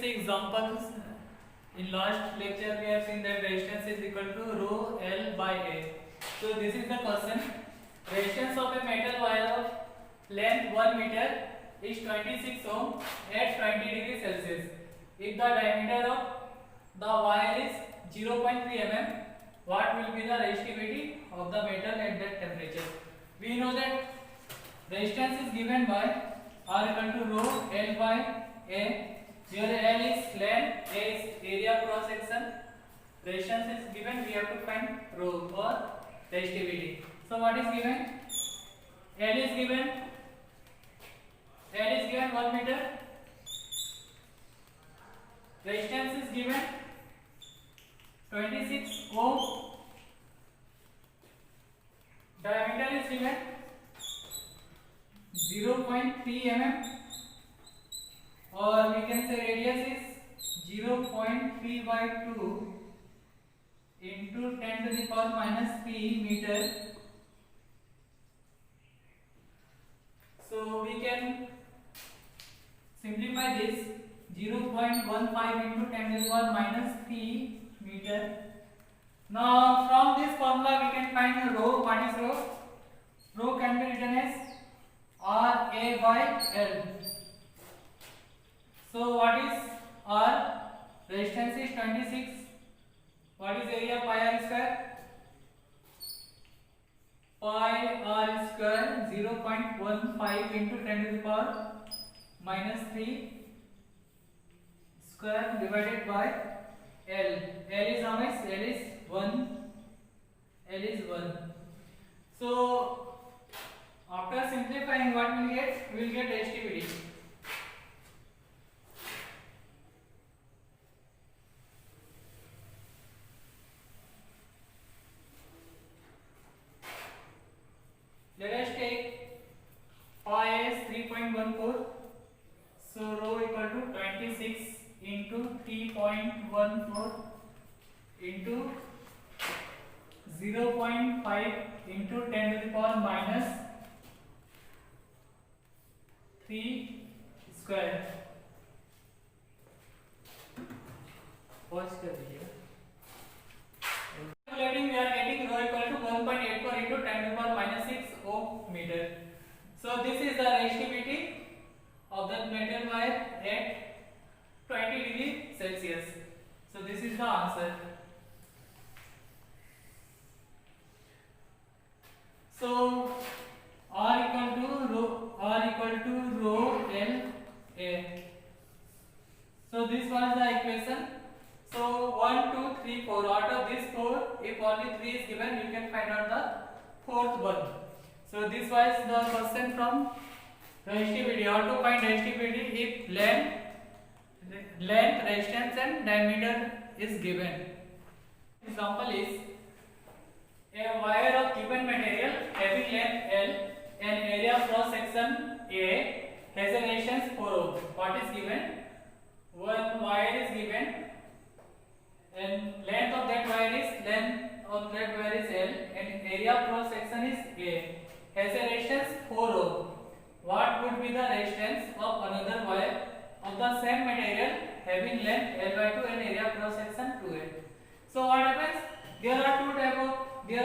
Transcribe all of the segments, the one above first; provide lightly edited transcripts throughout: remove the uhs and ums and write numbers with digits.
see examples. In last lecture we have seen that resistance is equal to rho L by A. So this is the question. Resistance of a metal wire of length 1 meter is 26 ohm at 20 degrees Celsius. If the diameter of the wire is 0.3 mm, what will be the resistivity of the metal at that temperature? We know that resistance is given by R equal to rho L by A. Here L is length, A is area cross section. Resistance is given. We have to find rho or resistivity. So what is given? L is given 1 meter. Resistance is given 26 ohm. Diameter is given 0.3 mm, or we can say radius is 0.3 by 2 into 10 to the power minus 3 meter. So we can simplify this. 0.15 into 10 to the power minus 3 meter. Now from this formula we can find rho. What is rho? Rho can be written as RA by L. So what is R? Resistance is 26. What is area? Pi r square. Pi r square 0.15 into 10 to the power minus 3 square divided by L. L is how much? L is 1. L is 1. So after simplifying, what we will get? We will get resistivity. Let us take pi as 3.14. So rho equal to 26 into 3.14 into 0.5 into 10 to the power minus 3 square. Pause कर दीजिए. Calculating, we are getting rho equal to 1.84 into 10 to the power minus 6 ohm meter. So this is the resistivity of the metal wire at 20 degree Celsius. So this is the answer. So R equal to rho L A. So this was the equation. So 1, 2, 3, 4. Out of this 4, if only 3 is given, you can find out the fourth one. So this was the question from resistivity. How to find resistivity if length, resistance and diameter is given. Example is a wire of given material having length L and area cross section A has a resistance 4 ohm. What is given? One wire is given and length of that wire is L and area cross section is A, has a resistance 4 ohm. What would be the resistance of another wire of the same material having length L by 2 and area cross section 2A? So what happens? There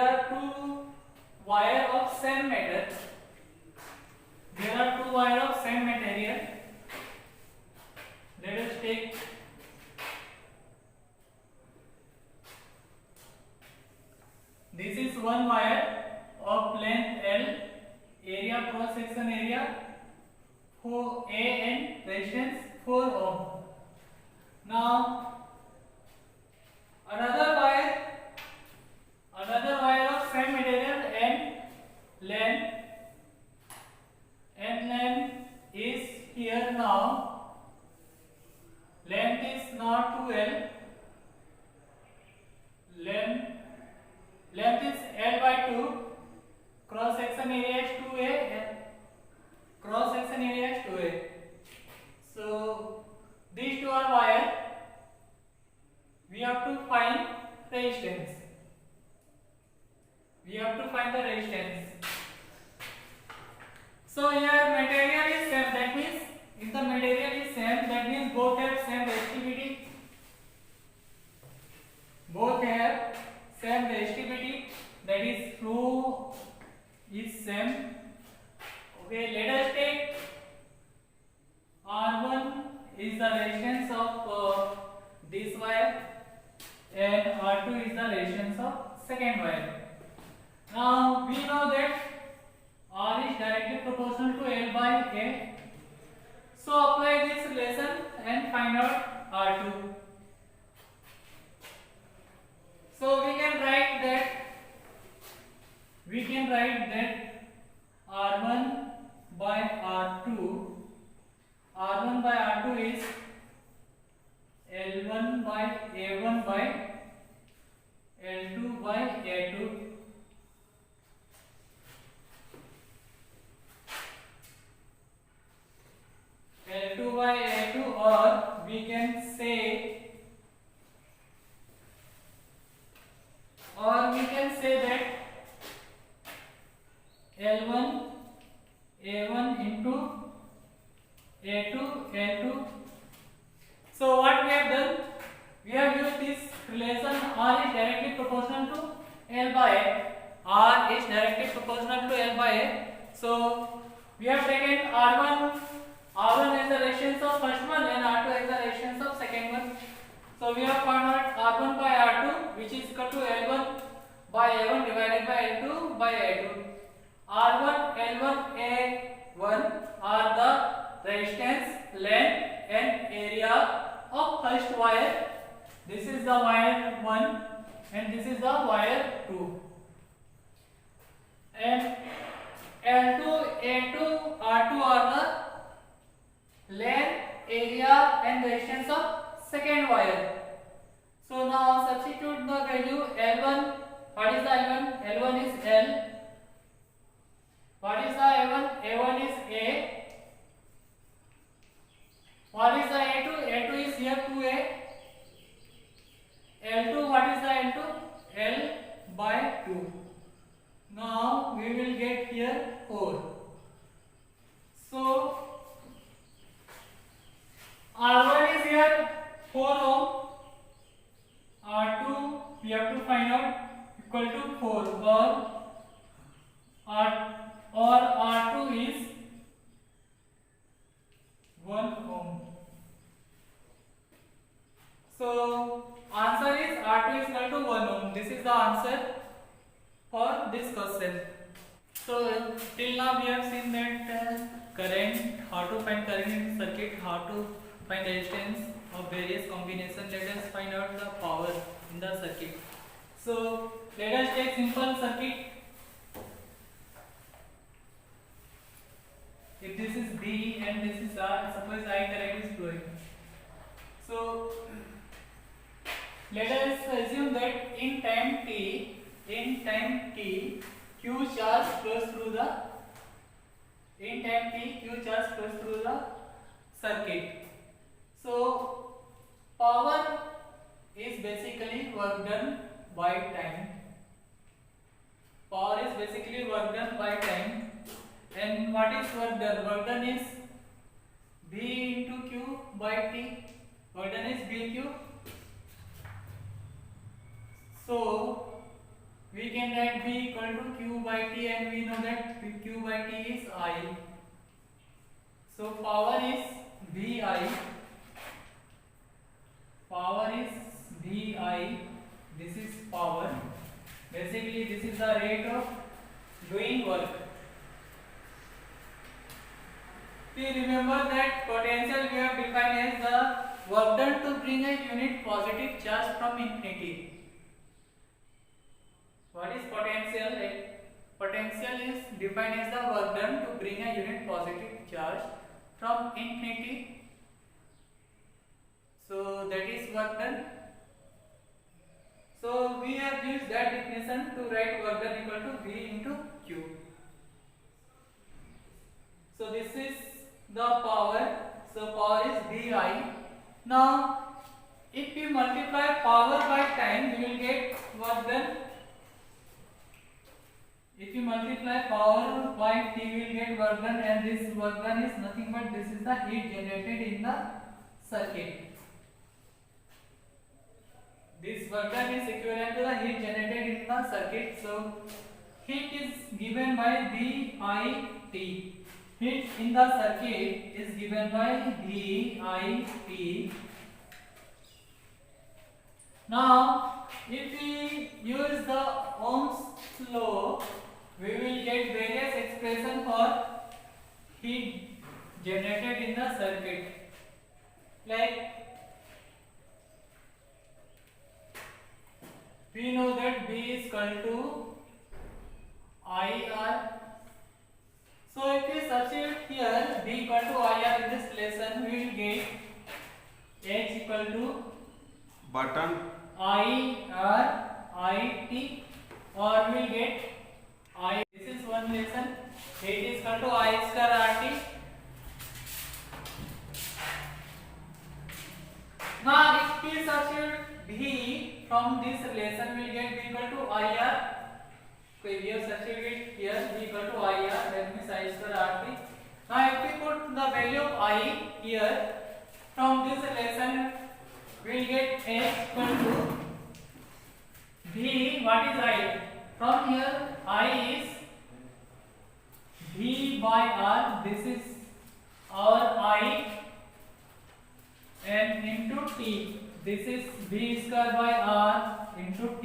are two wire of same metal. There are two wire of same material. Let us take this is one wire of length L, area cross section area 4 A and resistance 4 ohm. Now another wire of same material and length is here. Now length is not 2L, length is L by 2, cross section area is 2A and cross section area is 2A. So these two are wire. We have to find resistance. So here material is same, that means if the material is same, that means both have same resistance. is the resistance of this wire and R2 is the resistance of second wire. Now we know that R is directly proportional to L by A. So apply this relation and find out R2. So we can write that R1 by R2, R1 by R2 is L1 by A1 by L2 by A2. L2 by A2, or we can say that L1 A1 into A2 L2. So what we have done, we have used this relation R is directly proportional to L by A. R is directly proportional to L by A. So we have taken R1 as the resistance of first one and R2 as the resistance of second one. So we have found out R1 by R2, which is equal to L1 by A1 divided by L2 by A2. R1, L1, A1 are the resistance, length and area of first wire. This is the wire 1 and this is the wire 2. And L2, A2, R2 are the length, area and resistance of second wire. So now substitute the value L1. What is the L1? L1 is L. What is the A1? A1 is A. What is the A2? A2 is here 2A. L2, what is the L2? L by 2. Now we will get here 4. So R1 is here 4 ohm. R2 we have to find out equal to 4, or R2 is 1 ohm. So answer is R2 is equal to 1 ohm. This is the answer for this question. So till now we have seen that current, how to find current in circuit, how to find resistance of various combinations. Let us find out the power in the circuit. So let us take simple circuit. If this is B and this is R, suppose I current is flowing. So let us assume that in time t, Q charge flows through the circuit. So power is basically work done by time. Power is basically work done by time. And what is work done? Work done is B into Q by T. Work done is BQ. So we can write B equal to Q by T, and we know that Q by T is I. So power is VI. Power is VI. This is power. Basically, this is the rate of doing work. We remember that potential we have defined as the work done to bring a unit positive charge from infinity. What is potential? Potential is defined as the work done to bring a unit positive charge from infinity. So that is work done. So we have used that definition to write work done equal to V into Q. So this is the power. So power is VI. Now if we multiply power by time, we will get work done. If you multiply power by T, we will get work done, and this work done is nothing but this is the heat generated in the circuit. This work done is equivalent to the heat generated in the circuit. So heat is given by VIT. heat in the circuit is given by VIP. Now, if we use the Ohm's law, we will get various expression for heat generated in the circuit. Like we know that B is equal to IR. So if we substitute here B equal to IR in this relation, we will get H equal to button IR IT, or we will get I. This is one relation. Heat is equal to I square RT. Now if we substitute B from this relation, we will get B equal to IR. So we have substituted here B equal to IR, that means I square RT. Now if we put the value of I here, from this relation we will get H equal to B. What is I? From here I is V by R. This is our I, and into T. This is V square by R into T.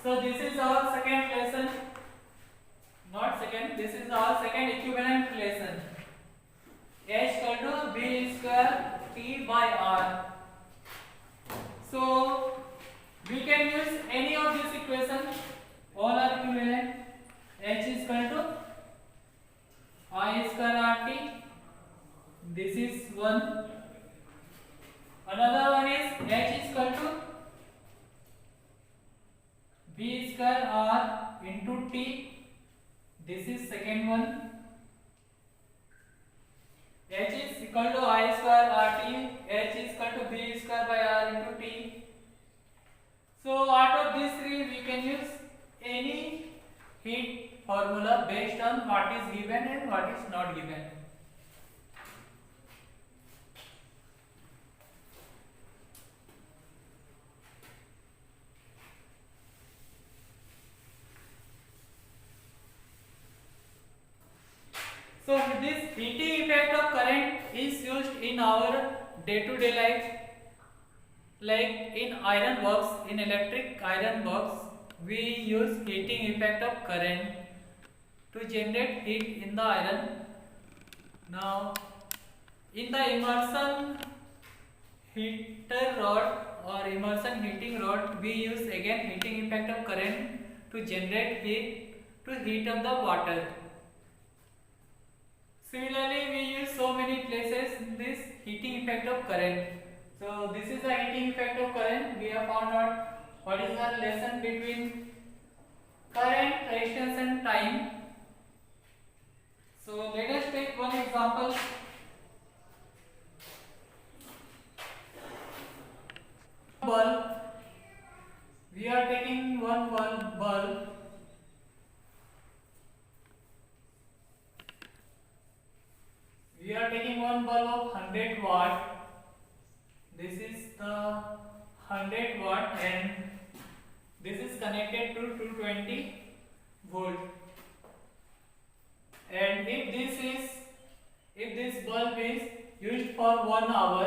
So this is our second relation. Not second. This is our second equivalent relation. H equal to V square T by R. So we can use any of these equations. All are equivalent. H is equal to I square RT. This is one. Another one is H is equal to V square R into T. This is second one. H is equal to I square RT. H is equal to V square by R into T. So out of these three, we can use any heat formula based on what is given and what is not given. So this heating effect of current is used in our day-to-day life, like in iron works, in electric iron works, we use heating effect of current to generate heat in the iron. Now, in the immersion heater rod or immersion heating rod, we use again heating effect of current to generate heat to heat up the water. Similarly, we use so many places this heating effect of current. So this is the heating effect of current. We have found out what is the relation between current, resistance and time. So let us take one example. Bulb. We are taking one bulb. We are taking one bulb of 100 watt. This is the 100 watt and this is connected to 220 volt. And if this bulb is used for 1 hour,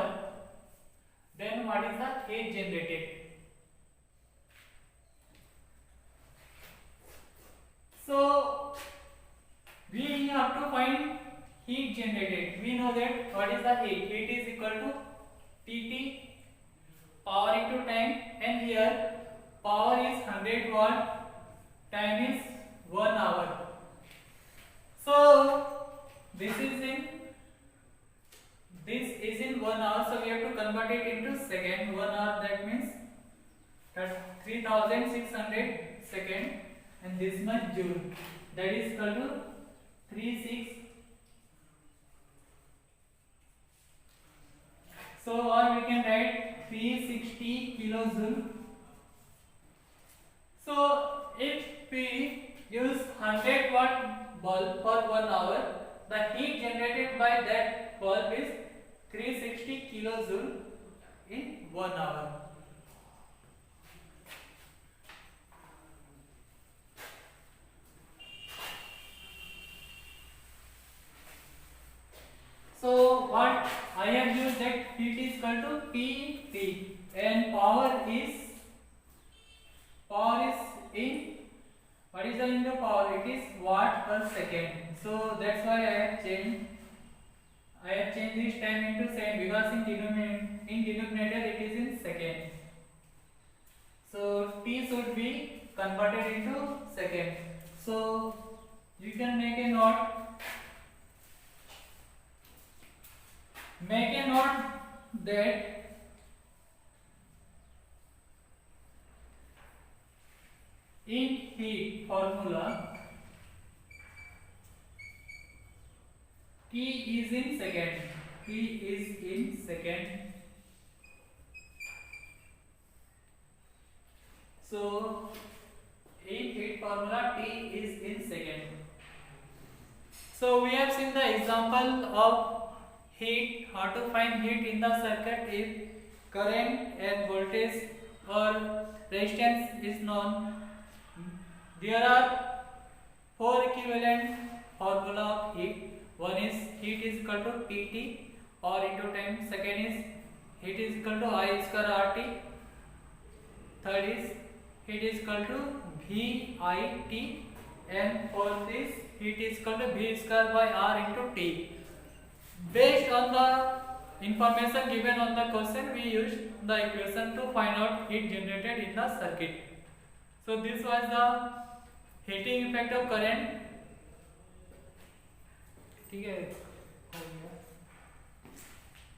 then what is the heat generated? So we have to find heat generated. We know that what is the heat? Heat is equal to Tt, power into time, and here power is 100 watt, time is 1 hour. So this is in 1 hour, so we have to convert it into second. 1 hour, that means 3600 second, and this much joule, that is equal to 36. So or we can write 360 kilojoule. So if we use 100 watt bulb for 1 hour, the heat generated by that bulb is 360 kilojoule in 1 hour. equal to PT, and power is in, what is the unit of power? It is watt per second. So that's why I have changed this time into second, because in denominator it is in second. So T should be converted into second. So you can make a note. That in heat formula T is in second. So in heat formula T is in second. So we have seen the example of heat, how to find heat in the circuit if current and voltage or resistance is known. There are four equivalent formula of heat. One is heat is equal to PT or into time. Second is heat is equal to I square RT. Third is heat is equal to VIT, and fourth is heat is equal to V square by R into T. Based on the information given on the question, we used the equation to find out heat generated in the circuit. So this was the heating effect of current. ठीक है.